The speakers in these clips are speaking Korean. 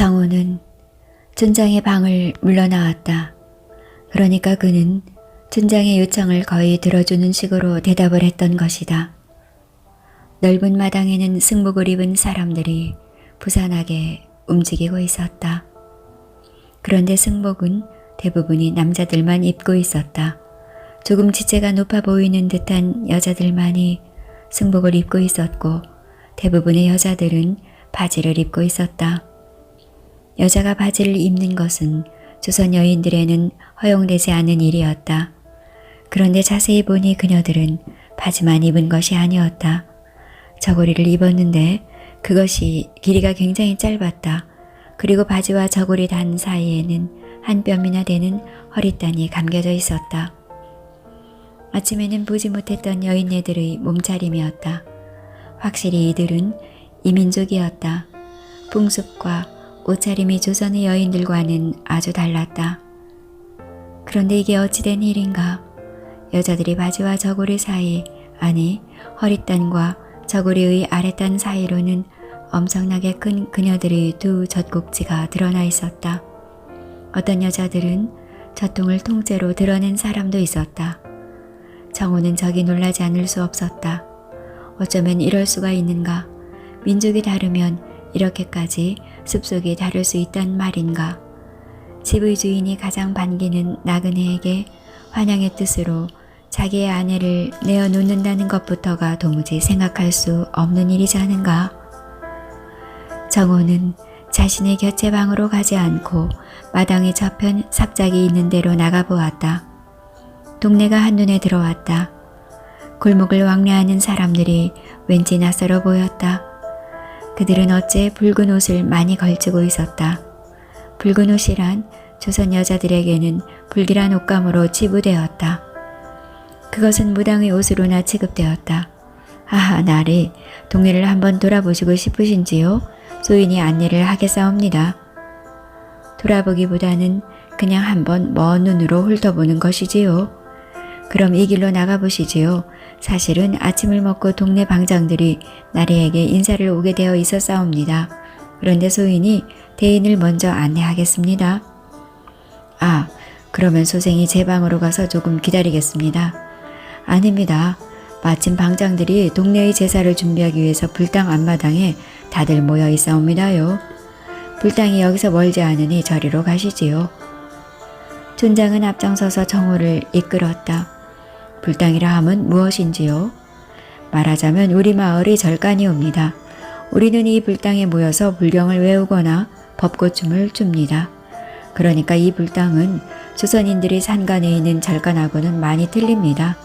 정호는 촌장의 방을 물러나왔다. 그러니까 그는 촌장의 요청을 거의 들어주는 식으로 대답을 했던 것이다. 넓은 마당에는 승복을 입은 사람들이 부산하게 움직이고 있었다. 그런데 승복은 대부분이 남자들만 입고 있었다. 조금 지체가 높아 보이는 듯한 여자들만이 승복을 입고 있었고 대부분의 여자들은 바지를 입고 있었다. 여자가 바지를 입는 것은 조선 여인들에는 허용되지 않은 일이었다. 그런데 자세히 보니 그녀들은 바지만 입은 것이 아니었다. 저고리를 입었는데 그것이 길이가 굉장히 짧았다. 그리고 바지와 저고리 단 사이에는 한 뼘이나 되는 허리단이 감겨져 있었다. 아침에는 보지 못했던 여인네들의 몸차림이었다. 확실히 이들은 이민족이었다. 풍습과 옷차림이 조선의 여인들과는 아주 달랐다. 그런데 이게 어찌된 일인가? 여자들이 바지와 저고리 사이, 아니 허리단과 저고리의 아랫단 사이로는 엄청나게 큰 그녀들의 두 젖꼭지가 드러나 있었다. 어떤 여자들은 젖통을 통째로 드러낸 사람도 있었다. 정호는 저기 놀라지 않을 수 없었다. 어쩌면 이럴 수가 있는가? 민족이 다르면 이렇게까지 습속이 다를 수 있단 말인가? 집의 주인이 가장 반기는 나그네에게 환영의 뜻으로 자기의 아내를 내어놓는다는 것부터가 도무지 생각할 수 없는 일이지 않은가? 정호는 자신의 곁에 방으로 가지 않고 마당의 저편 삽작이 있는 데로 나가보았다. 동네가 한눈에 들어왔다. 골목을 왕래하는 사람들이 왠지 낯설어 보였다. 그들은 어째 붉은 옷을 많이 걸치고 있었다. 붉은 옷이란 조선 여자들에게는 불길한 옷감으로 치부되었다. 그것은 무당의 옷으로나 취급되었다. 아하, 나리, 동네를 한번 돌아보시고 싶으신지요? 소인이 안내를 하겠사옵니다. 돌아보기보다는 그냥 한번 먼 눈으로 훑어보는 것이지요. 그럼 이 길로 나가보시지요. 사실은 아침을 먹고 동네 방장들이 나리에게 인사를 오게 되어 있었사옵니다. 그런데 소인이 대인을 먼저 안내하겠습니다. 아, 그러면 소생이 제 방으로 가서 조금 기다리겠습니다. 아닙니다. 마침 방장들이 동네의 제사를 준비하기 위해서 불당 앞마당에 다들 모여 있사옵니다요. 불당이 여기서 멀지 않으니 저리로 가시지요. 촌장은 앞장서서 정호를 이끌었다. 불당이라 함은 무엇인지요? 말하자면 우리 마을의 절간이옵니다. 우리는 이 불당에 모여서 불경을 외우거나 법고춤을 춥니다. 그러니까 이 불당은 조선인들이 산간에 있는 절간하고는 많이 틀립니다.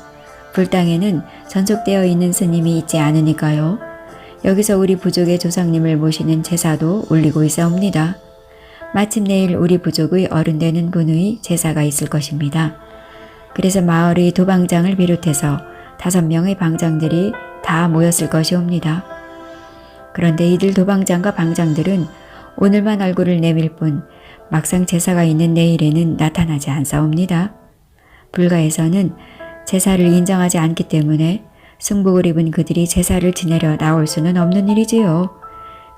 불당에는 전속되어 있는 스님이 있지 않으니까요. 여기서 우리 부족의 조상님을 모시는 제사도 올리고 있사옵니다. 마침 내일 우리 부족의 어른 되는 분의 제사가 있을 것입니다. 그래서 마을의 도방장을 비롯해서 5명의 방장들이 다 모였을 것이옵니다. 그런데 이들 도방장과 방장들은 오늘만 얼굴을 내밀 뿐 막상 제사가 있는 내일에는 나타나지 않사옵니다. 불가에서는 제사를 인정하지 않기 때문에 승복을 입은 그들이 제사를 지내려 나올 수는 없는 일이지요.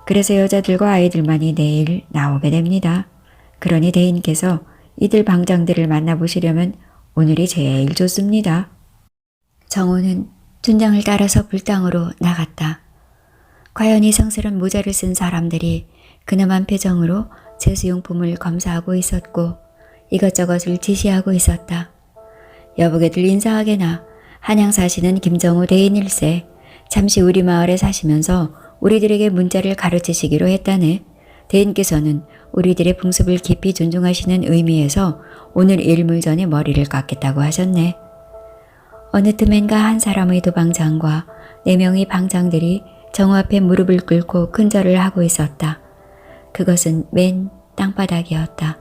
그래서 여자들과 아이들만이 내일 나오게 됩니다. 그러니 대인께서 이들 방장들을 만나보시려면 오늘이 제일 좋습니다. 정호는 촌장을 따라서 불당으로 나갔다. 과연 이 성스러운 모자를 쓴 사람들이 근엄한 표정으로 제수용품을 검사하고 있었고 이것저것을 지시하고 있었다. 여보게들 인사하게나 한양 사시는 김정호 대인일세. 잠시 우리 마을에 사시면서 우리들에게 문자를 가르치시기로 했다네. 대인께서는 우리들의 풍습을 깊이 존중하시는 의미에서 오늘 일몰 전에 머리를 깎겠다고 하셨네. 어느 틈엔가 한 사람의 도방장과 4명의 방장들이 정호 앞에 무릎을 꿇고 큰절을 하고 있었다. 그것은 맨 땅바닥이었다.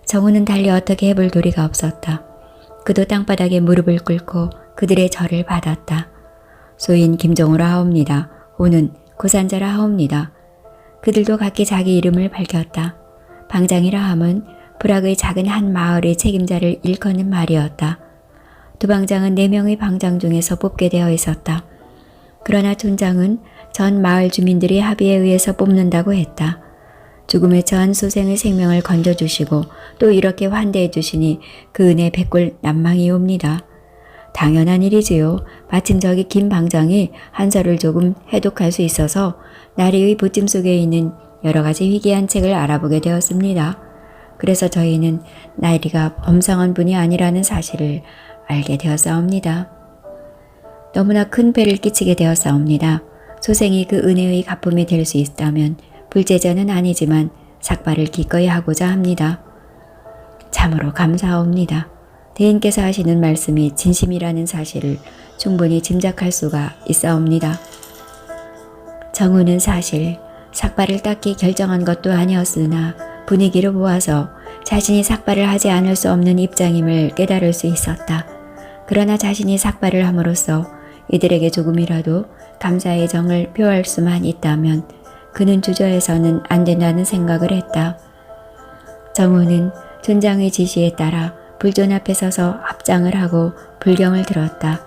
정호는 달리 어떻게 해볼 도리가 없었다. 그도 땅바닥에 무릎을 꿇고 그들의 절을 받았다. 소인 김정호라 하옵니다. 호는 고산자라 하옵니다. 그들도 각기 자기 이름을 밝혔다. 방장이라 함은 불악의 작은 한 마을의 책임자를 일컫는 말이었다. 두 방장은 4명의 방장 중에서 뽑게 되어 있었다. 그러나 촌장은 전 마을 주민들이 합의에 의해서 뽑는다고 했다. 죽음에 처한 소생의 생명을 건져주시고 또 이렇게 환대해 주시니 그 은혜 백골 난망이옵니다. 당연한 일이지요. 마침 저기 김 방장이 한서를 조금 해독할 수 있어서 나리의 보찜 속에 있는 여러 가지 희귀한 책을 알아보게 되었습니다. 그래서 저희는 나리가 범상한 분이 아니라는 사실을 알게 되었사옵니다. 너무나 큰 배를 끼치게 되었사옵니다. 소생이 그 은혜의 가품이 될 수 있다면 불제자는 아니지만 삭발을 기꺼이 하고자 합니다. 참으로 감사합니다. 대인께서 하시는 말씀이 진심이라는 사실을 충분히 짐작할 수가 있사옵니다. 정우는 사실 삭발을 딱히 결정한 것도 아니었으나 분위기를 보아서 자신이 삭발을 하지 않을 수 없는 입장임을 깨달을 수 있었다. 그러나 자신이 삭발을 함으로써 이들에게 조금이라도 감사의 정을 표할 수만 있다면 그는 주저해서는 안 된다는 생각을 했다. 정우는 촌장의 지시에 따라 불존 앞에 서서 합장을 하고 불경을 들었다.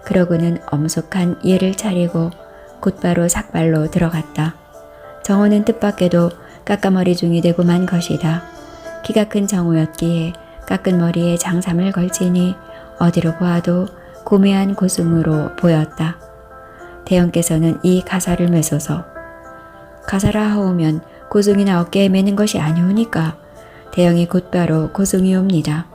그러고는 엄숙한 예를 차리고 곧바로 삭발로 들어갔다. 정우는 뜻밖에도 깎아머리 중이 되고 만 것이다. 키가 큰 정우였기에 깎은 머리에 장삼을 걸치니 어디로 보아도 고매한 고승으로 보였다. 대형께서는 이 가사를 메소서 가사라 하오면 고승이나 어깨에 매는 것이 아니오니까 대형이 곧바로 고승이옵니다.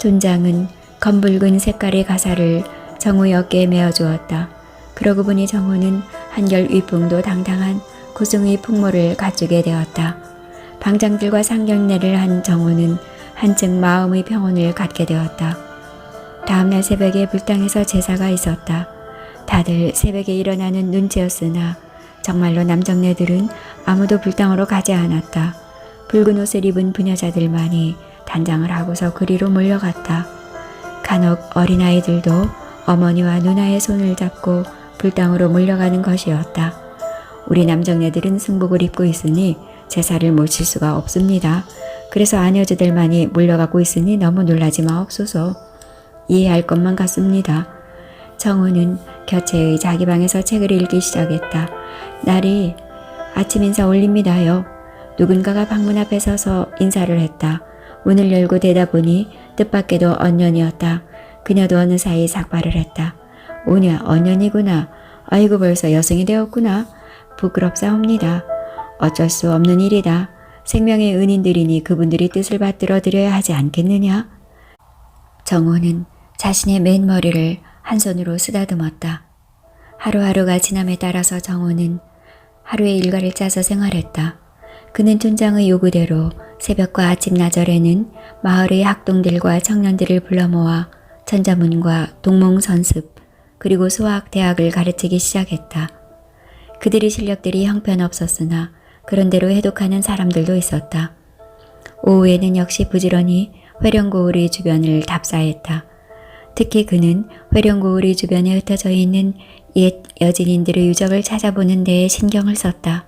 촌장은 검붉은 색깔의 가사를 정우의 어깨에 메어 주었다. 그러고 보니 정우는 한결 위풍도 당당한 고승의 풍모를 갖추게 되었다. 방장들과 상견례를 한 정우는 한층 마음의 평온을 갖게 되었다. 다음날 새벽에 불당에서 제사가 있었다. 다들 새벽에 일어나는 눈치였으나 정말로 남정네들은 아무도 불당으로 가지 않았다. 붉은 옷을 입은 부녀자들만이 단장을 하고서 그리로 몰려갔다. 간혹 어린아이들도 어머니와 누나의 손을 잡고 불당으로 몰려가는 것이었다. 우리 남정네들은 승복을 입고 있으니 제사를 못 칠 수가 없습니다. 그래서 아녀주들만이 몰려가고 있으니 너무 놀라지 마옵소서. 이해할 것만 같습니다. 정우는 곁에의 자기 방에서 책을 읽기 시작했다. 날이 아침 인사 올립니다요. 누군가가 방문 앞에 서서 인사를 했다. 문을 열고 대다보니 뜻밖에도 언년이었다. 그녀도 어느 사이 삭발을 했다. 오냐 언년이구나. 아이고 벌써 여성이 되었구나. 부끄럽사옵니다. 어쩔 수 없는 일이다. 생명의 은인들이니 그분들이 뜻을 받들어 드려야 하지 않겠느냐. 정호는 자신의 맨 머리를 한 손으로 쓰다듬었다. 하루하루가 지남에 따라서 정호는 하루의 일과를 짜서 생활했다. 그는 촌장의 요구대로 새벽과 아침 나절에는 마을의 학동들과 청년들을 불러 모아 천자문과 동몽선습 그리고 수학대학을 가르치기 시작했다. 그들의 실력들이 형편없었으나 그런대로 해독하는 사람들도 있었다. 오후에는 역시 부지런히 회령고을의 주변을 답사했다. 특히 그는 회령고을의 주변에 흩어져 있는 옛 여진인들의 유적을 찾아보는 데에 신경을 썼다.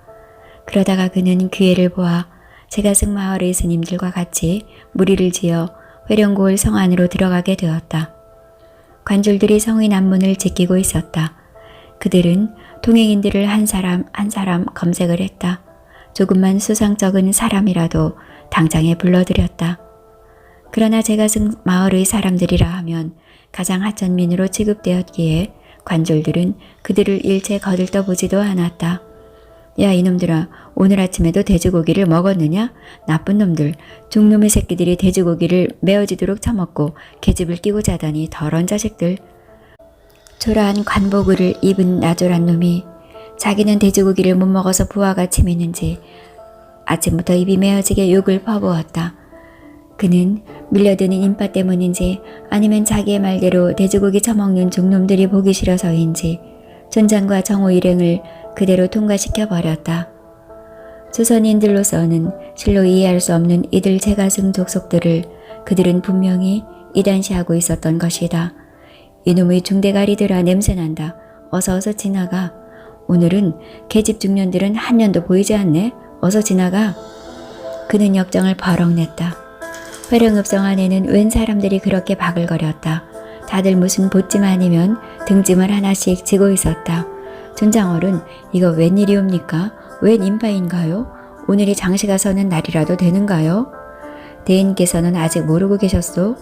그러다가 그는 기회를 보아 제가승 마을의 스님들과 같이 무리를 지어 회령고을 성 안으로 들어가게 되었다. 관졸들이 성의 남문을 지키고 있었다. 그들은 동행인들을 한 사람 한 사람 검색을 했다. 조금만 수상쩍은 사람이라도 당장에 불러들였다. 그러나 제가승 마을의 사람들이라 하면 가장 하천민으로 취급되었기에 관졸들은 그들을 일체 거들떠보지도 않았다. 야 이놈들아, 오늘 아침에도 돼지고기를 먹었느냐? 나쁜 놈들, 중놈의 새끼들이 돼지고기를 메어지도록 처먹고 계집을 끼고 자다니 더러운 자식들. 초라한 관복을 입은 나조란 놈이 자기는 돼지고기를 못 먹어서 부하가 치미는지 아침부터 입이 메어지게 욕을 퍼부었다. 그는 밀려드는 인파 때문인지 아니면 자기의 말대로 돼지고기 처먹는 중놈들이 보기 싫어서인지 촌장과 정호 일행을 그대로 통과시켜버렸다. 조선인들로서는 실로 이해할 수 없는 이들 제가승 족속들을 그들은 분명히 이단시하고 있었던 것이다. 이놈의 중대가리들아, 냄새난다. 어서 지나가. 오늘은 계집 중년들은 한 년도 보이지 않네. 어서 지나가. 그는 역정을 버럭 냈다. 회령읍성 안에는 웬 사람들이 그렇게 바글거렸다. 다들 무슨 보찜 아니면 등짐을 하나씩 지고 있었다. 촌장어른, 이거 웬일이옵니까? 웬 인파인가요? 오늘이 장시가 서는 날이라도 되는가요? 대인께서는 아직 모르고 계셨소?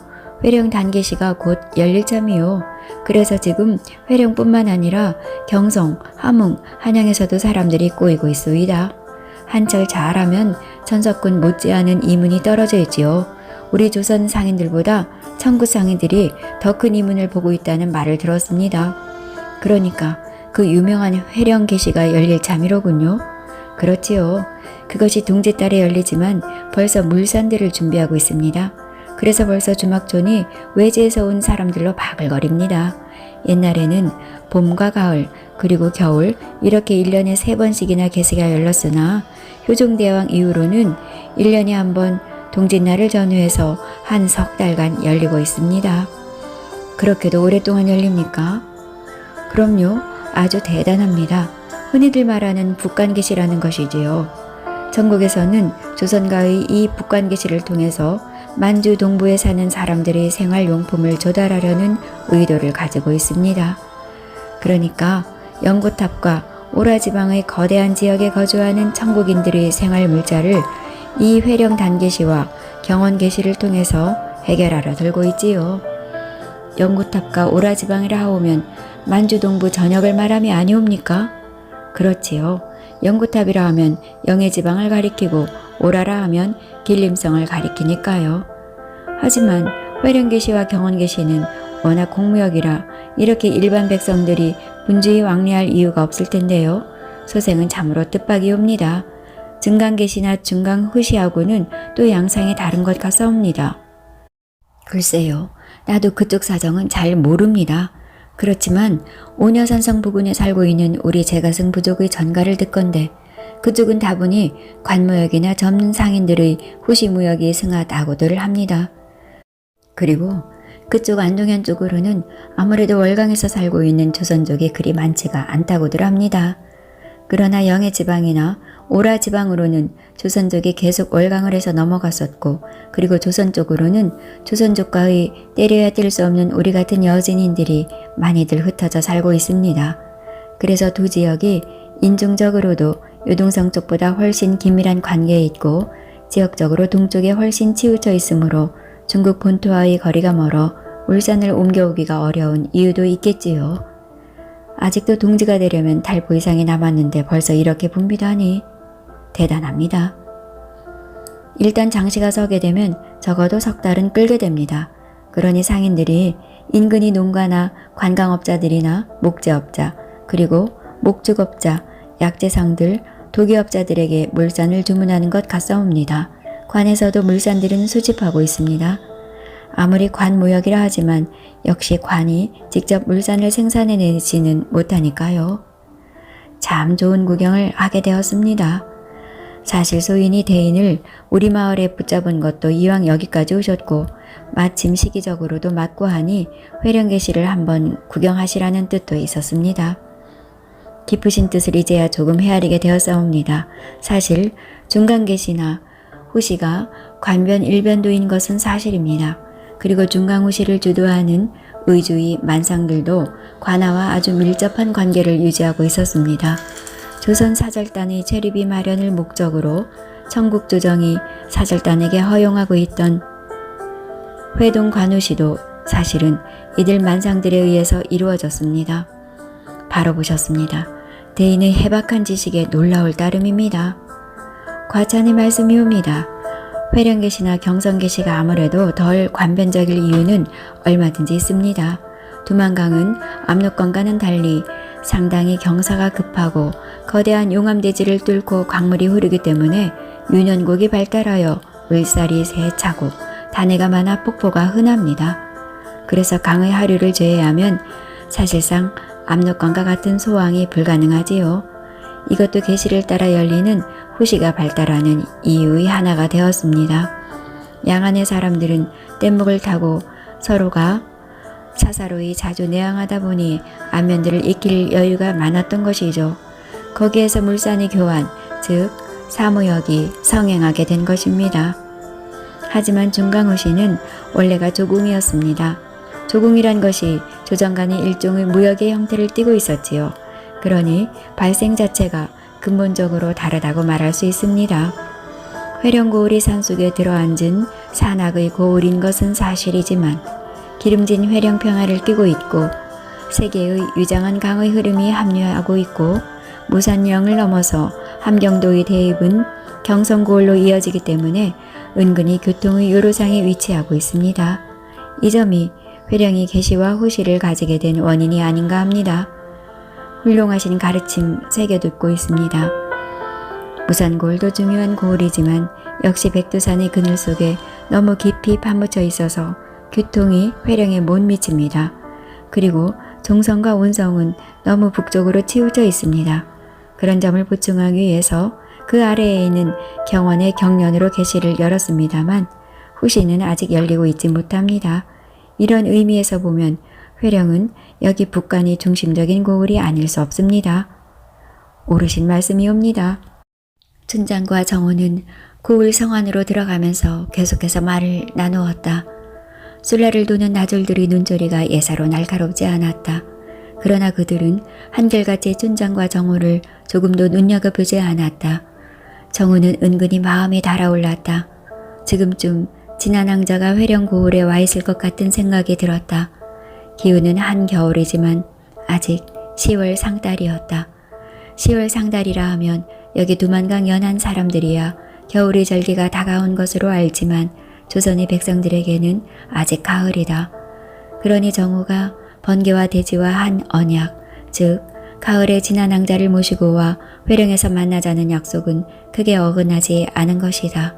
회령 단계시가 곧 열릴 참이요. 그래서 지금 회령뿐만 아니라 경성, 함흥, 한양에서도 사람들이 꼬이고 있소이다. 한철 잘하면 천석군 못지않은 이문이 떨어져 있지요. 우리 조선 상인들보다 청구 상인들이 더 큰 이문을 보고 있다는 말을 들었습니다. 그러니까 그 유명한 회령 계시가 열릴 참이로군요. 그렇지요. 그것이 동짓달에 열리지만 벌써 물산들을 준비하고 있습니다. 그래서 벌써 주막촌이 외지에서 온 사람들로 바글거립니다. 옛날에는 봄과 가을 그리고 겨울 이렇게 1년에 3번씩이나 계시가 열렸으나 효종대왕 이후로는 1년에 한 번 동짓날을 전후해서 한 석 달간 열리고 있습니다. 그렇게도 오랫동안 열립니까? 그럼요. 아주 대단합니다. 흔히들 말하는 북간계시라는 것이지요. 전국에서는 조선가의 이 북간계시를 통해서 만주 동부에 사는 사람들의 생활용품을 조달하려는 의도를 가지고 있습니다. 그러니까 영고탑과 오라지방의 거대한 지역에 거주하는 천국인들의 생활 물자를 이 회령 단계시와 경원계시를 통해서 해결하려 들고 있지요. 영고탑과 오라지방이라 하오면 만주 동부 전역을 말함이 아니옵니까? 그렇지요. 영고탑이라 하면 영해지방을 가리키고 오라라 하면 길림성을 가리키니까요. 하지만 회령계시와 경원계시는 워낙 공무역이라 이렇게 일반 백성들이 분주히 왕래할 이유가 없을 텐데요. 소생은 참으로 뜻밖이옵니다. 증강계시나 중강후시하고는 또 양상이 다른 것 같사옵니다. 글쎄요. 나도 그쪽 사정은 잘 모릅니다. 그렇지만 오녀산성 부근에 살고 있는 우리 제가승 부족의 전가를 듣건대 그쪽은 다분히 관무역이나 젊은 상인들의 후시무역이 승하다고들 합니다. 그리고 그쪽 안동현 쪽으로는 아무래도 월강에서 살고 있는 조선족이 그리 많지가 않다고들 합니다. 그러나 영해지방이나 오라지방으로는 조선족이 계속 월강을 해서 넘어갔었고 그리고 조선 쪽으로는 조선족과의 때려야 뗄 수 없는 우리 같은 여진인들이 많이들 흩어져 살고 있습니다. 그래서 두 지역이 인종적으로도 요동성 쪽보다 훨씬 긴밀한 관계에 있고 지역적으로 동쪽에 훨씬 치우쳐 있으므로 중국 본토와의 거리가 멀어 물산을 옮겨오기가 어려운 이유도 있겠지요. 아직도 동지가 되려면 달보 이상이 남았는데 벌써 이렇게 붐비다니 대단합니다. 일단 장시가 서게 되면 적어도 석 달은 끌게 됩니다. 그러니 상인들이 인근이 농가나 관광업자들이나 목재업자 그리고 목축업자, 약재상들, 도기업자들에게 물산을 주문하는 것 같사옵니다. 관에서도 물산들은 수집하고 있습니다. 아무리 관무역이라 하지만 역시 관이 직접 물산을 생산해내지는 못하니까요. 참 좋은 구경을 하게 되었습니다. 사실 소인이 대인을 우리 마을에 붙잡은 것도 이왕 여기까지 오셨고 마침 시기적으로도 맞고 하니 회령계시를 한번 구경하시라는 뜻도 있었습니다. 깊으신 뜻을 이제야 조금 헤아리게 되었사옵니다. 사실 중간계시나 후시가 관변 일변도인 것은 사실입니다. 그리고 중강후시를 주도하는 의주의 만상들도 관아와 아주 밀접한 관계를 유지하고 있었습니다. 조선 사절단의 체류비 마련을 목적으로 청국조정이 사절단에게 허용하고 있던 회동 관우시도 사실은 이들 만상들에 의해서 이루어졌습니다. 바로 보셨습니다. 대인의 해박한 지식에 놀라울 따름입니다. 과찬의 말씀이옵니다. 회령계시나 경성계시가 아무래도 덜 관변적일 이유는 얼마든지 있습니다. 두만강은 압록강과는 달리 상당히 경사가 급하고 거대한 용암대지를 뚫고 광물이 흐르기 때문에 윤현곡이 발달하여 물살이 세차고 단해가 많아 폭포가 흔합니다. 그래서 강의 하류를 제외하면 사실상 압록강과 같은 소왕이 불가능하지요. 이것도 계시를 따라 열리는 후시가 발달하는 이유의 하나가 되었습니다. 양안의 사람들은 뗏목을 타고 서로가 사사로이 자주 내항하다 보니 안면들을 익힐 여유가 많았던 것이죠. 거기에서 물산의 교환, 즉 사무역이 성행하게 된 것입니다. 하지만 중강후시는 원래가 조궁이었습니다. 조궁이란 것이 조정 간의 일종의 무역의 형태를 띠고 있었지요. 그러니 발생 자체가 근본적으로 다르다고 말할 수 있습니다. 회령고을이 산속에 들어앉은 산악의 고을인 것은 사실이지만 기름진 회령평화를 띠고 있고 세계의 위장한 강의 흐름이 합류하고 있고 무산령을 넘어서 함경도의 대입은 경성고을로 이어지기 때문에 은근히 교통의 요로상에 위치하고 있습니다. 이 점이 회령이 계시와 호시를 가지게 된 원인이 아닌가 합니다. 훌륭하신 가르침 새겨듣고 있습니다. 무산고을도 중요한 고을이지만 역시 백두산의 그늘 속에 너무 깊이 파묻혀 있어서 교통이 회령에 못 미칩니다. 그리고 종성과 운성은 너무 북쪽으로 치우쳐 있습니다. 그런 점을 보충하기 위해서 그 아래에 있는 경원의 경련으로 계시를 열었습니다만 후시는 아직 열리고 있지 못합니다. 이런 의미에서 보면 회령은 여기 북간이 중심적인 고을이 아닐 수 없습니다. 옳으신 말씀이옵니다. 춘장과 정호는 고을 성안으로 들어가면서 계속해서 말을 나누었다. 술래를 도는 나졸들의 눈초리가 예사로 날카롭지 않았다. 그러나 그들은 한결같이 춘장과 정호를 조금도 눈여겨보지 않았다. 정호는 은근히 마음이 달아올랐다. 지금쯤 지난 왕자가 회령 고을에 와 있을 것 같은 생각이 들었다. 기운은 한겨울이지만 아직 10월 상달이었다. 10월 상달이라 하면 여기 두만강 연한 사람들이야 겨울의 절기가 다가온 것으로 알지만 조선의 백성들에게는 아직 가을이다. 그러니 정호가 번개와 대지와 한 언약, 즉 가을에 지난 왕자를 모시고 와 회령에서 만나자는 약속은 크게 어긋나지 않은 것이다.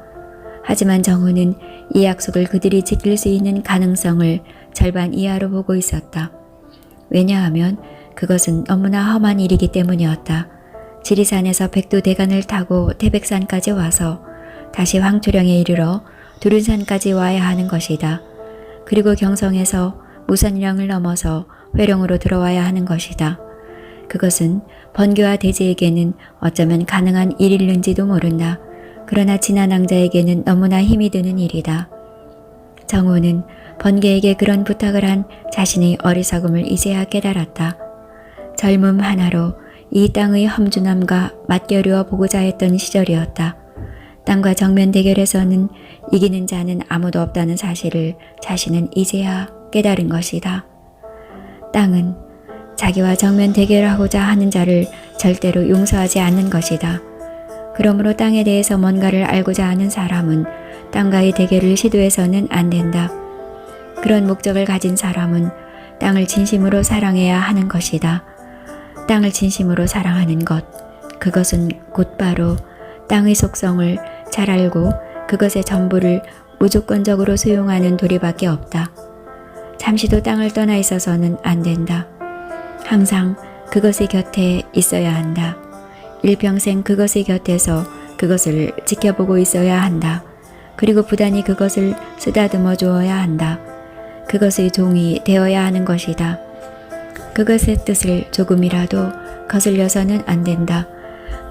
하지만 정호는 이 약속을 그들이 지킬 수 있는 가능성을 절반 이하로 보고 있었다. 왜냐하면 그것은 너무나 험한 일이기 때문이었다. 지리산에서 백두대간을 타고 태백산까지 와서 다시 황초령에 이르러 두른산까지 와야 하는 것이다. 그리고 경성에서 무산령을 넘어서 회령으로 들어와야 하는 것이다. 그것은 번개와 대지에게는 어쩌면 가능한 일일는지도 모른다. 그러나 지난 왕자에게는 너무나 힘이 드는 일이다. 정호는 번개에게 그런 부탁을 한 자신의 어리석음을 이제야 깨달았다. 젊음 하나로 이 땅의 험준함과 맞겨루어 보고자 했던 시절이었다. 땅과 정면 대결에서는 이기는 자는 아무도 없다는 사실을 자신은 이제야 깨달은 것이다. 땅은 자기와 정면 대결하고자 하는 자를 절대로 용서하지 않는 것이다. 그러므로 땅에 대해서 뭔가를 알고자 하는 사람은 땅과의 대결을 시도해서는 안 된다. 그런 목적을 가진 사람은 땅을 진심으로 사랑해야 하는 것이다. 땅을 진심으로 사랑하는 것, 그것은 곧바로 땅의 속성을 잘 알고 그것의 전부를 무조건적으로 수용하는 도리밖에 없다. 잠시도 땅을 떠나 있어서는 안 된다. 항상 그것의 곁에 있어야 한다. 일평생 그것의 곁에서 그것을 지켜보고 있어야 한다. 그리고 부단히 그것을 쓰다듬어 주어야 한다. 그것의 종이 되어야 하는 것이다. 그것의 뜻을 조금이라도 거슬려서는 안 된다.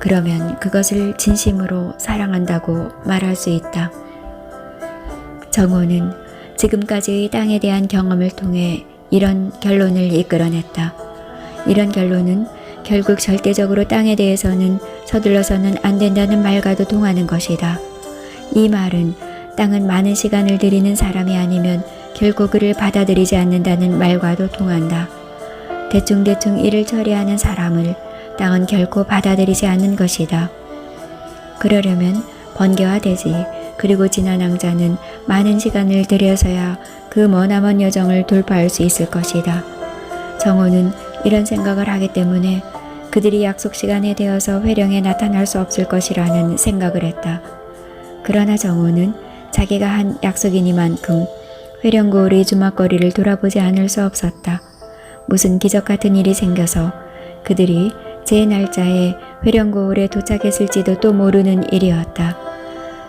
그러면 그것을 진심으로 사랑한다고 말할 수 있다. 정호는 지금까지의 땅에 대한 경험을 통해 이런 결론을 이끌어냈다. 이런 결론은 결국 절대적으로 땅에 대해서는 서둘러서는 안 된다는 말과도 통하는 것이다. 이 말은 땅은 많은 시간을 들이는 사람이 아니면 결코 그를 받아들이지 않는다는 말과도 통한다. 대충대충 일을 처리하는 사람을 땅은 결코 받아들이지 않는 것이다. 그러려면 번개와 대지 그리고 지난 왕자는 많은 시간을 들여서야 그 머나먼 여정을 돌파할 수 있을 것이다. 정호는 이런 생각을 하기 때문에 그들이 약속 시간에 되어서 회령에 나타날 수 없을 것이라는 생각을 했다. 그러나 정호는 자기가 한 약속이니만큼 회령고을의 주막거리를 돌아보지 않을 수 없었다. 무슨 기적 같은 일이 생겨서 그들이 제 날짜에 회령고을에 도착했을지도 또 모르는 일이었다.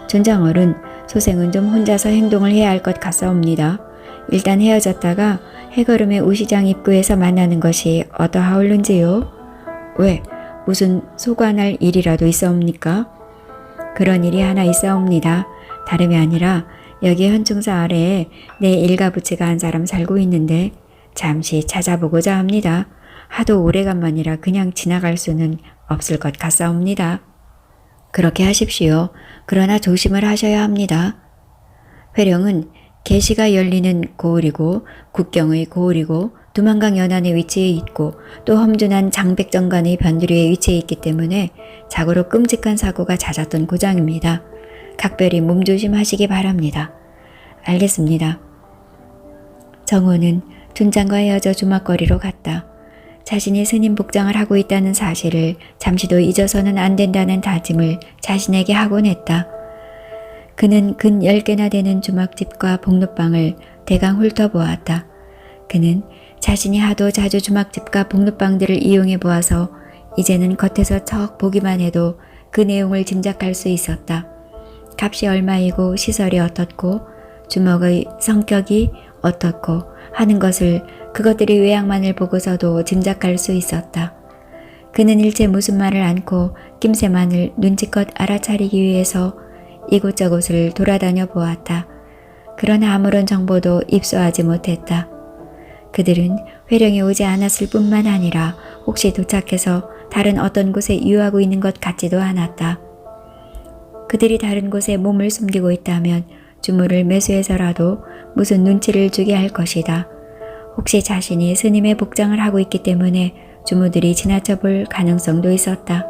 춘장얼은 소생은 좀 혼자서 행동을 해야 할 것 같사옵니다. 일단 헤어졌다가 해걸음의 우시장 입구에서 만나는 것이 어떠하올는지요? 왜? 무슨 소관할 일이라도 있사옵니까? 그런 일이 하나 있사옵니다. 다름이 아니라 여기 현충사 아래에 내 일가부치가 한 사람 살고 있는데 잠시 찾아보고자 합니다. 하도 오래간만이라 그냥 지나갈 수는 없을 것 같사옵니다. 그렇게 하십시오. 그러나 조심을 하셔야 합니다. 회령은 계시가 열리는 고을이고 국경의 고을이고 두만강 연안에 위치해 있고 또 험준한 장백정간의 변두리에 위치해 있기 때문에 자고로 끔찍한 사고가 잦았던 고장입니다. 각별히 몸조심하시기 바랍니다. 알겠습니다. 정호는 둔장과 헤어져 주막거리로 갔다. 자신이 스님 복장을 하고 있다는 사실을 잠시도 잊어서는 안 된다는 다짐을 자신에게 하곤 했다. 그는 근 10개나 되는 주막집과 복룻방을 대강 훑어보았다. 그는 자신이 하도 자주 주막집과 복룻방들을 이용해 보아서 이제는 겉에서 척 보기만 해도 그 내용을 짐작할 수 있었다. 값이 얼마이고 시설이 어떻고 주먹의 성격이 어떻고 하는 것을 그것들의 외양만을 보고서도 짐작할 수 있었다. 그는 일체 무슨 말을 않고 낌새만을 눈치껏 알아차리기 위해서 이곳저곳을 돌아다녀 보았다. 그러나 아무런 정보도 입수하지 못했다. 그들은 회령이 오지 않았을 뿐만 아니라 혹시 도착해서 다른 어떤 곳에 유하고 있는 것 같지도 않았다. 그들이 다른 곳에 몸을 숨기고 있다면 주무를 매수해서라도 무슨 눈치를 주게 할 것이다. 혹시 자신이 스님의 복장을 하고 있기 때문에 주무들이 지나쳐 볼 가능성도 있었다.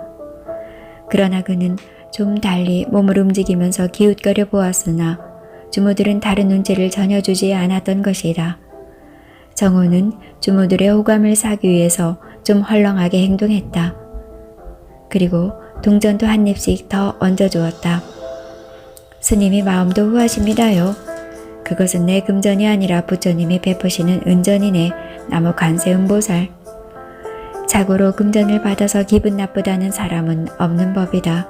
그러나 그는 좀 달리 몸을 움직이면서 기웃거려 보았으나 주무들은 다른 눈치를 전혀 주지 않았던 것이다. 정호는 주무들의 호감을 사기 위해서 좀 헐렁하게 행동했다. 그리고 동전도 한 입씩 더 얹어주었다. 스님이 마음도 후하십니다요. 그것은 내 금전이 아니라 부처님이 베푸시는 은전이네. 나무 관세음보살. 자고로 금전을 받아서 기분 나쁘다는 사람은 없는 법이다.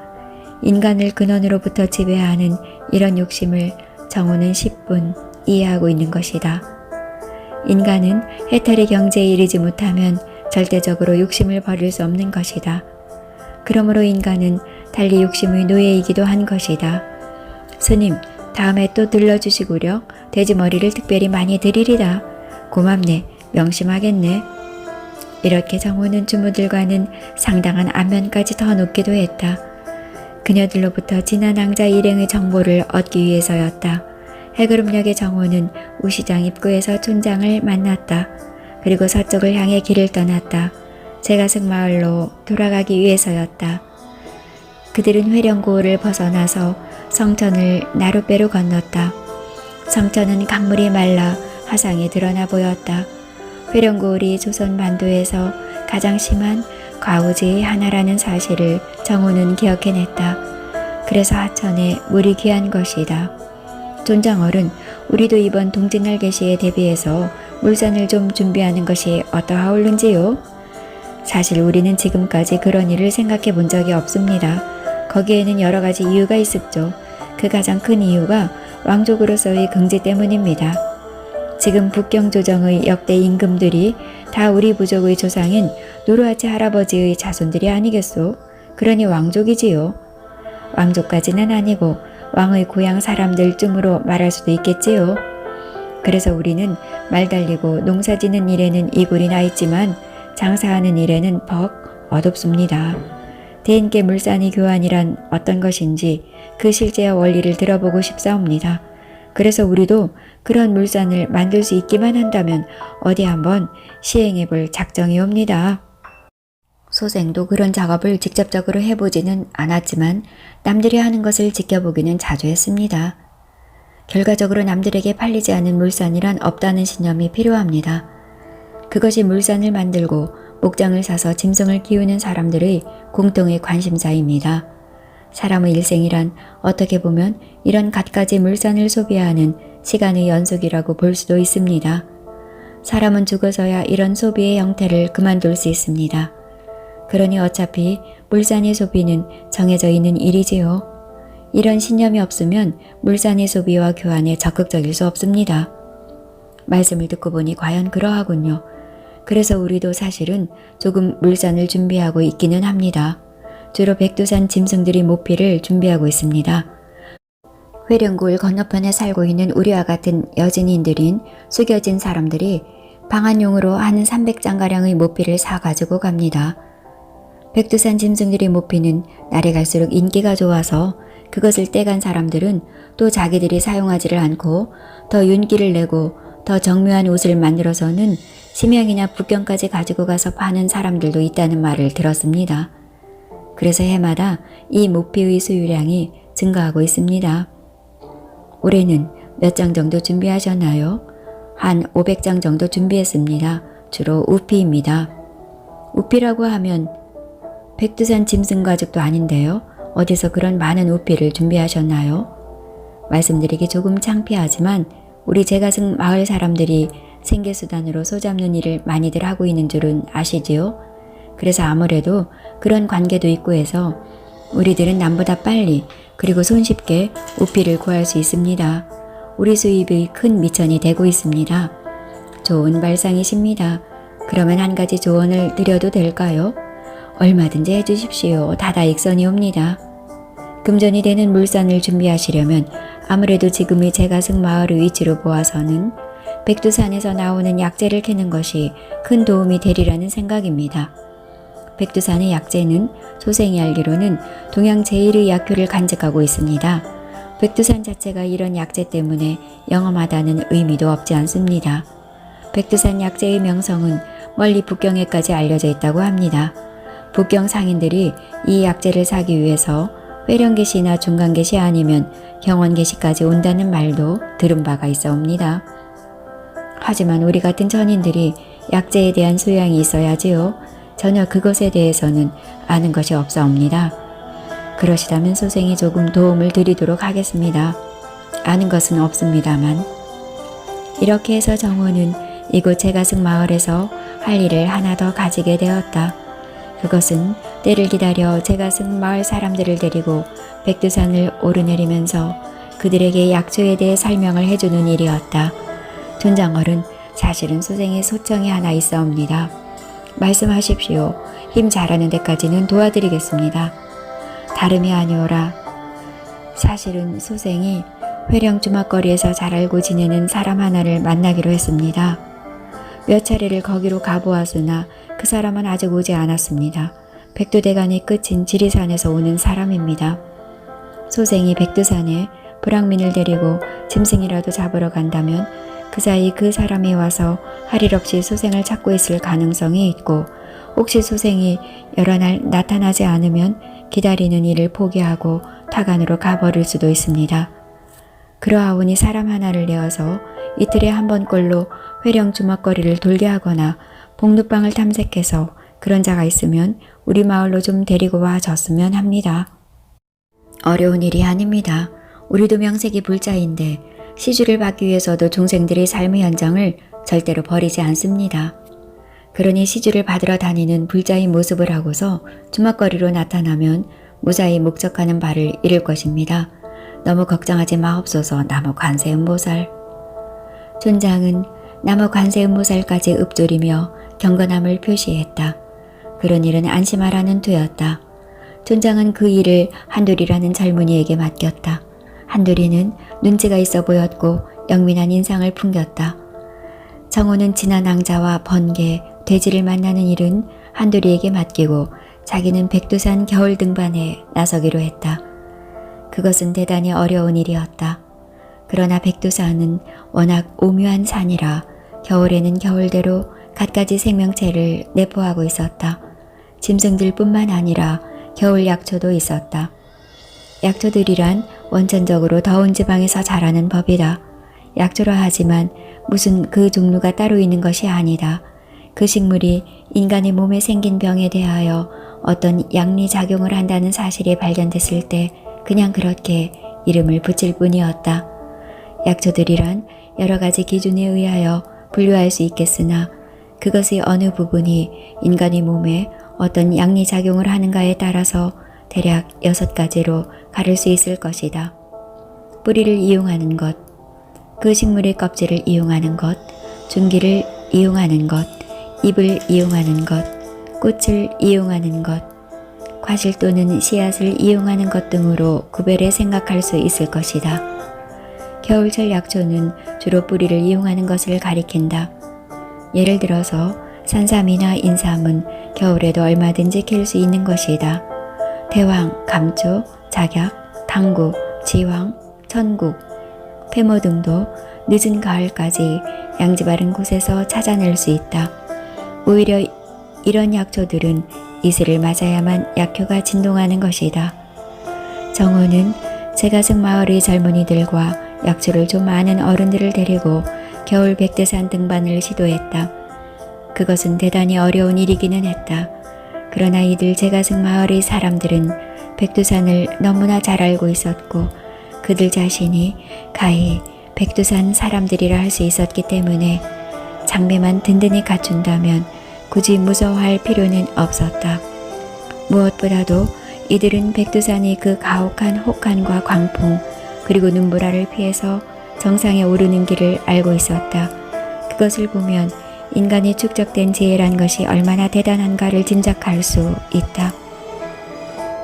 인간을 근원으로부터 지배하는 이런 욕심을 정호는 10분 이해하고 있는 것이다. 인간은 해탈의 경지에 이르지 못하면 절대적으로 욕심을 버릴 수 없는 것이다. 그러므로 인간은 달리 욕심의 노예이기도 한 것이다. 스님, 다음에 또 들러주시구려. 돼지머리를 특별히 많이 드리리다. 고맙네. 명심하겠네. 이렇게 정호는 주무들과는 상당한 안면까지 더 놓기도 했다. 그녀들로부터 지난 왕자 일행의 정보를 얻기 위해서였다. 해그름역의 정호는 우시장 입구에서 촌장을 만났다. 그리고 서쪽을 향해 길을 떠났다. 제가승 마을로 돌아가기 위해서였다. 그들은 회령고을을 벗어나서 성천을 나룻배로 건넜다. 성천은 강물이 말라 하상이 드러나 보였다. 회령고을이 조선 반도에서 가장 심한 과우지의 하나라는 사실을 정호는 기억해냈다. 그래서 하천에 물이 귀한 것이다. 존장어른, 우리도 이번 동짓날 개시에 대비해서 물산을 좀 준비하는 것이 어떠하올는지요? 사실 우리는 지금까지 그런 일을 생각해 본 적이 없습니다. 거기에는 여러 가지 이유가 있었죠. 그 가장 큰 이유가 왕족으로서의 긍지 때문입니다. 지금 북경조정의 역대 임금들이 다 우리 부족의 조상인 노루아치 할아버지의 자손들이 아니겠소? 그러니 왕족이지요. 왕족까지는 아니고 왕의 고향 사람들쯤으로 말할 수도 있겠지요. 그래서 우리는 말 달리고 농사 짓는 일에는 이골이 나 있지만 장사하는 일에는 벅 어둡습니다. 대인께 물산이 교환이란 어떤 것인지 그 실제와 원리를 들어보고 싶사옵니다. 그래서 우리도 그런 물산을 만들 수 있기만 한다면 어디 한번 시행해 볼 작정이옵니다. 소생도 그런 작업을 직접적으로 해보지는 않았지만 남들이 하는 것을 지켜보기는 자주 했습니다. 결과적으로 남들에게 팔리지 않은 물산이란 없다는 신념이 필요합니다. 그것이 물산을 만들고 목장을 사서 짐승을 키우는 사람들의 공통의 관심사입니다. 사람의 일생이란 어떻게 보면 이런 갖가지 물산을 소비하는 시간의 연속이라고 볼 수도 있습니다. 사람은 죽어서야 이런 소비의 형태를 그만둘 수 있습니다. 그러니 어차피 물산의 소비는 정해져 있는 일이지요. 이런 신념이 없으면 물산의 소비와 교환에 적극적일 수 없습니다. 말씀을 듣고 보니 과연 그러하군요. 그래서 우리도 사실은 조금 물산을 준비하고 있기는 합니다. 주로 백두산 짐승들이 모피를 준비하고 있습니다. 회령고을 건너편에 살고 있는 우리와 같은 여진인들인 숙여진 사람들이 방한용으로 한 300장가량의 모피를 사가지고 갑니다. 백두산 짐승들이 못 피는 날이 갈수록 인기가 좋아서 그것을 떼간 사람들은 또 자기들이 사용하지를 않고 더 윤기를 내고 더 정묘한 옷을 만들어서는 심양이나 북경까지 가지고 가서 파는 사람들도 있다는 말을 들었습니다. 그래서 해마다 이 모피의 수유량이 증가하고 있습니다. 올해는 몇 장 정도 준비하셨나요? 한 500장 정도 준비했습니다. 주로 우피입니다. 우피라고 하면 백두산 짐승 가죽도 아닌데요. 어디서 그런 많은 우피를 준비하셨나요? 말씀드리기 조금 창피하지만 우리 제가승 마을 사람들이 생계수단으로 소 잡는 일을 많이들 하고 있는 줄은 아시지요? 그래서 아무래도 그런 관계도 있고 해서 우리들은 남보다 빨리 그리고 손쉽게 우피를 구할 수 있습니다. 우리 수입이 큰 미천이 되고 있습니다. 좋은 발상이십니다. 그러면 한 가지 조언을 드려도 될까요? 얼마든지 해주십시오. 다다익선이옵니다. 금전이 되는 물산을 준비하시려면 아무래도 지금의 제가승 마을의 위치로 보아서는 백두산에서 나오는 약재를 캐는 것이 큰 도움이 되리라는 생각입니다. 백두산의 약재는 소생이 알기로는 동양 제1의 약효를 간직하고 있습니다. 백두산 자체가 이런 약재 때문에 영험하다는 의미도 없지 않습니다. 백두산 약재의 명성은 멀리 북경에까지 알려져 있다고 합니다. 북경 상인들이 이 약재를 사기 위해서 회령계시나 중간계시 아니면 경원계시까지 온다는 말도 들은 바가 있어옵니다. 하지만 우리 같은 전인들이 약재에 대한 소양이 있어야지요. 전혀 그것에 대해서는 아는 것이 없사옵니다. 그러시다면 소생이 조금 도움을 드리도록 하겠습니다. 아는 것은 없습니다만. 이렇게 해서 정호는 이곳 제가승 마을에서 할 일을 하나 더 가지게 되었다. 그것은 때를 기다려 제가승 마을 사람들을 데리고 백두산을 오르내리면서 그들에게 약초에 대해 설명을 해주는 일이었다. 존장어른, 사실은 소생의 소청이 하나 있사옵니다. 말씀하십시오. 힘 잘하는 데까지는 도와드리겠습니다. 다름이 아니오라. 사실은 소생이 회령 주막거리에서 잘 알고 지내는 사람 하나를 만나기로 했습니다. 몇 차례를 거기로 가보았으나 그 사람은 아직 오지 않았습니다. 백두대간의 끝인 지리산에서 오는 사람입니다. 소생이 백두산에 불황민을 데리고 짐승이라도 잡으러 간다면 그 사이 그 사람이 와서 할 일 없이 소생을 찾고 있을 가능성이 있고, 혹시 소생이 여러 날 나타나지 않으면 기다리는 일을 포기하고 타간으로 가버릴 수도 있습니다. 그러하오니 사람 하나를 내어서 이틀에 한 번꼴로 회령 주먹거리를 돌게 하거나 복룻방을 탐색해서 그런 자가 있으면 우리 마을로 좀 데리고 와줬으면 합니다. 어려운 일이 아닙니다. 우리도 명색이 불자인데 시주를 받기 위해서도 중생들의 삶의 현장을 절대로 버리지 않습니다. 그러니 시주를 받으러 다니는 불자의 모습을 하고서 주먹거리로 나타나면 무사히 목적하는 바를 이룰 것입니다. 너무 걱정하지 마옵소서. 나무 관세음보살. 촌장은 나무 관세음보살까지 읊조리며 경건함을 표시했다. 그런 일은 안심하라는 투였다. 촌장은 그 일을 한돌이라는 젊은이에게 맡겼다. 한돌이는 눈치가 있어 보였고 영민한 인상을 풍겼다. 정호는 지난 낭자와 번개, 돼지를 만나는 일은 한돌이에게 맡기고 자기는 백두산 겨울 등반에 나서기로 했다. 그것은 대단히 어려운 일이었다. 그러나 백두산은 워낙 오묘한 산이라 겨울에는 겨울대로 갖가지 생명체를 내포하고 있었다. 짐승들뿐만 아니라 겨울 약초도 있었다. 약초들이란 원천적으로 더운 지방에서 자라는 법이다. 약초라 하지만 무슨 그 종류가 따로 있는 것이 아니다. 그 식물이 인간의 몸에 생긴 병에 대하여 어떤 양리작용을 한다는 사실이 발견됐을 때 그냥 그렇게 이름을 붙일 뿐이었다. 약초들이란 여러 가지 기준에 의하여 분류할 수 있겠으나 그것의 어느 부분이 인간의 몸에 어떤 양리작용을 하는가에 따라서 대략 6가지로 가릴 수 있을 것이다. 뿌리를 이용하는 것, 그 식물의 껍질을 이용하는 것, 줄기를 이용하는 것, 잎을 이용하는 것, 꽃을 이용하는 것, 과실 또는 씨앗을 이용하는 것 등으로 구별해 생각할 수 있을 것이다. 겨울철 약초는 주로 뿌리를 이용하는 것을 가리킨다. 예를 들어서 산삼이나 인삼은 겨울에도 얼마든지 캘 수 있는 것이다. 대왕, 감초, 작약, 당구, 지황, 천국, 페모 등도 늦은 가을까지 양지 바른 곳에서 찾아낼 수 있다. 오히려 이런 약초들은 이슬을 맞아야만 약효가 진동하는 것이다. 정호는 제가승 마을의 젊은이들과 약초를 좀 아는 어른들을 데리고 겨울 백두산 등반을 시도했다. 그것은 대단히 어려운 일이기는 했다. 그러나 이들 제가승 마을의 사람들은 백두산을 너무나 잘 알고 있었고 그들 자신이 가히 백두산 사람들이라 할 수 있었기 때문에 장비만 든든히 갖춘다면 굳이 무서워할 필요는 없었다. 무엇보다도 이들은 백두산의 그 가혹한 혹한과 광풍 그리고 눈보라를 피해서 정상에 오르는 길을 알고 있었다. 그것을 보면 인간이 축적된 지혜란 것이 얼마나 대단한가를 짐작할 수 있다.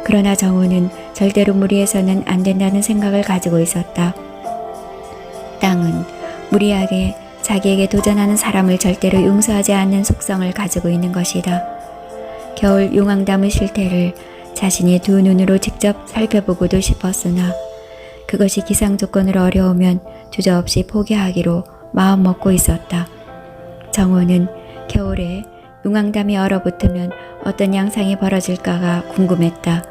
그러나 정우는 절대로 무리해서는 안 된다는 생각을 가지고 있었다. 땅은 무리하게 자기에게 도전하는 사람을 절대로 용서하지 않는 속성을 가지고 있는 것이다. 겨울 용왕담의 실태를 자신이 두 눈으로 직접 살펴보고도 싶었으나 그것이 기상 조건으로 어려우면 주저없이 포기하기로 마음먹고 있었다. 정호는 겨울에 용왕담이 얼어붙으면 어떤 양상이 벌어질까가 궁금했다.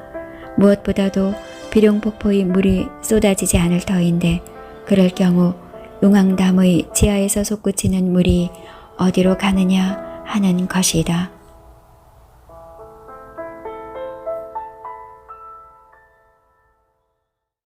무엇보다도 비룡폭포의 물이 쏟아지지 않을 터인데 그럴 경우 용왕담의 지하에서 솟구치는 물이 어디로 가느냐 하는 것이다.